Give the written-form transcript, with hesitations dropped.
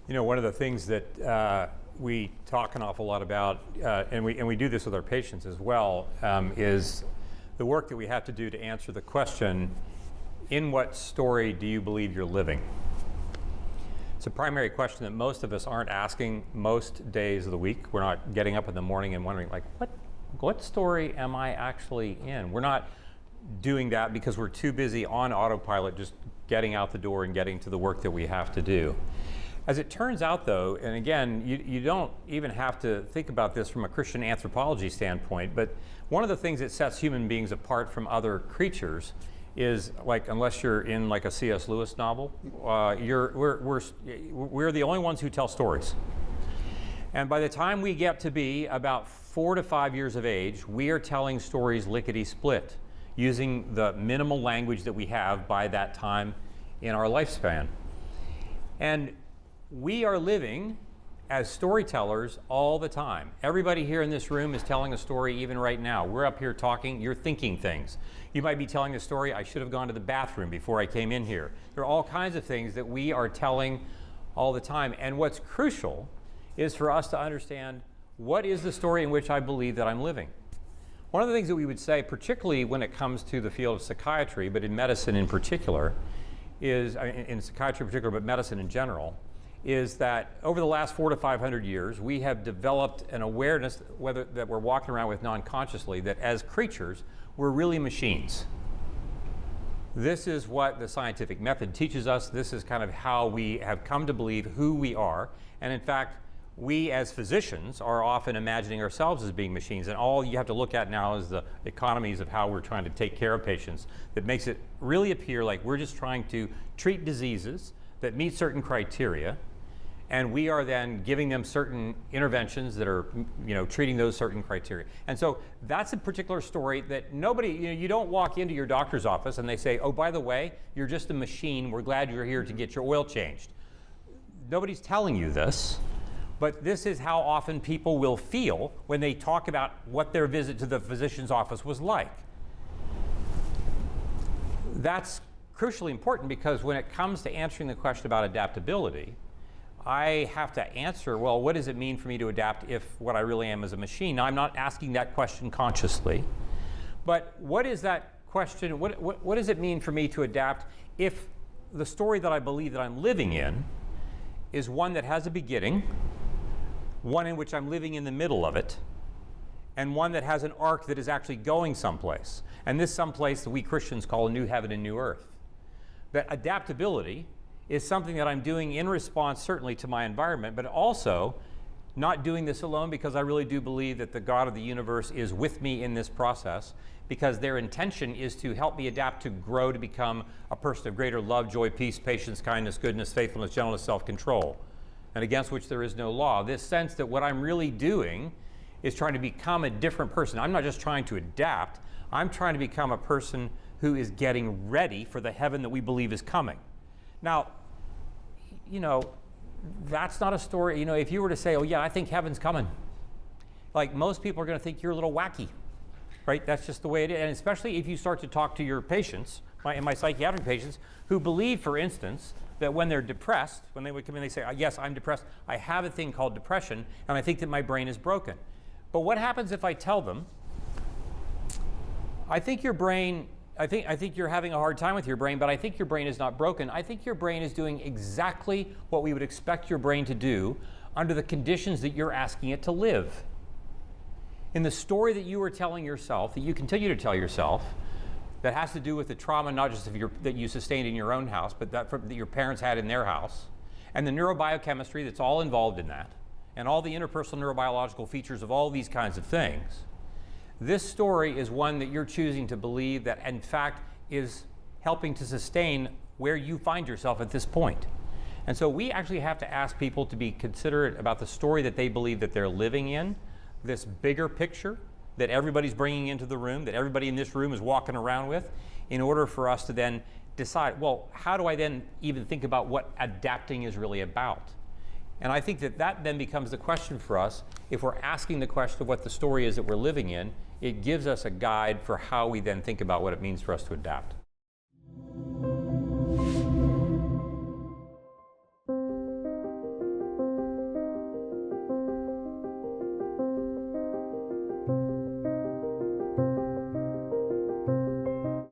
You know, one of the things that we talk an awful lot about, and we do this with our patients as well, is the work that we have to do to answer the question, in what story do you believe you're living? It's a primary question that most of us aren't asking most days of the week. We're not getting up in the morning and wondering, like, what story am I actually in? We're not doing that because we're too busy on autopilot just getting out the door and getting to the work that we have to do. As it turns out, though, and again, you don't even have to think about this from a Christian anthropology standpoint, but one of the things that sets human beings apart from other creatures is, like, unless you're in like a C.S. Lewis novel, we're the only ones who tell stories. And by the time we get to be about 4 to 5 years of age, we are telling stories lickety-split, using the minimal language that we have by that time in our lifespan. And we are living as storytellers all the time. Everybody here in this room is telling a story even right now. We're up here talking, you're thinking things. You might be telling a story, I should have gone to the bathroom before I came in here. There are all kinds of things that we are telling all the time. And what's crucial is for us to understand, what is the story in which I believe that I'm living? One of the things that we would say, particularly when it comes to the field of psychiatry, but in medicine in particular, is, in psychiatry in particular, but medicine in general, is that over the last 400 to 500 years, we have developed an awareness, whether that we're walking around with non-consciously, that as creatures, we're really machines. This is what the scientific method teaches us. This is kind of how we have come to believe who we are. And in fact, we as physicians are often imagining ourselves as being machines. And all you have to look at now is the economies of how we're trying to take care of patients that makes it really appear like we're just trying to treat diseases that meet certain criteria. And we are then giving them certain interventions that are, treating those certain criteria. And so that's a particular story that nobody, you don't walk into your doctor's office and they say, oh, by the way, you're just a machine. We're glad you're here to get your oil changed. Nobody's telling you this, but this is how often people will feel when they talk about what their visit to the physician's office was like. That's crucially important because when it comes to answering the question about adaptability, I have to answer, well, what does it mean for me to adapt if what I really am is a machine? Now, I'm not asking that question consciously, but what is that question, what does it mean for me to adapt if the story that I believe that I'm living in is one that has a beginning, one in which I'm living in the middle of it, and one that has an arc that is actually going someplace. And this someplace that we Christians call a new heaven and new earth. That adaptability is something that I'm doing in response certainly to my environment, but also not doing this alone because I really do believe that the God of the universe is with me in this process, because their intention is to help me adapt to grow to become a person of greater love, joy, peace, patience, kindness, goodness, faithfulness, gentleness, self-control, and against which there is no law. This sense that what I'm really doing is trying to become a different person. I'm not just trying to adapt, I'm trying to become a person who is getting ready for the heaven that we believe is coming. Now, that's not a story. If you were to say, oh yeah, I think heaven's coming, like, most people are going to think you're a little wacky, right? That's just the way it is. And especially if you start to talk to your patients, my psychiatric patients, who believe, for instance, that when they're depressed, when they would come in, they say, yes, I'm depressed. I have a thing called depression, and I think that my brain is broken. But what happens if I tell them, I think you're having a hard time with your brain, but I think your brain is not broken. I think your brain is doing exactly what we would expect your brain to do under the conditions that you're asking it to live. In the story that you are telling yourself, that you continue to tell yourself, that has to do with the trauma not just that you sustained in your own house, but that your parents had in their house, and the neurobiochemistry that's all involved in that, and all the interpersonal neurobiological features of all these kinds of things. This story is one that you're choosing to believe that, in fact, is helping to sustain where you find yourself at this point. And so we actually have to ask people to be considerate about the story that they believe that they're living in, this bigger picture that everybody's bringing into the room, that everybody in this room is walking around with, in order for us to then decide, well, how do I then even think about what adapting is really about? And I think that then becomes the question for us. If we're asking the question of what the story is that we're living in, it gives us a guide for how we then think about what it means for us to adapt.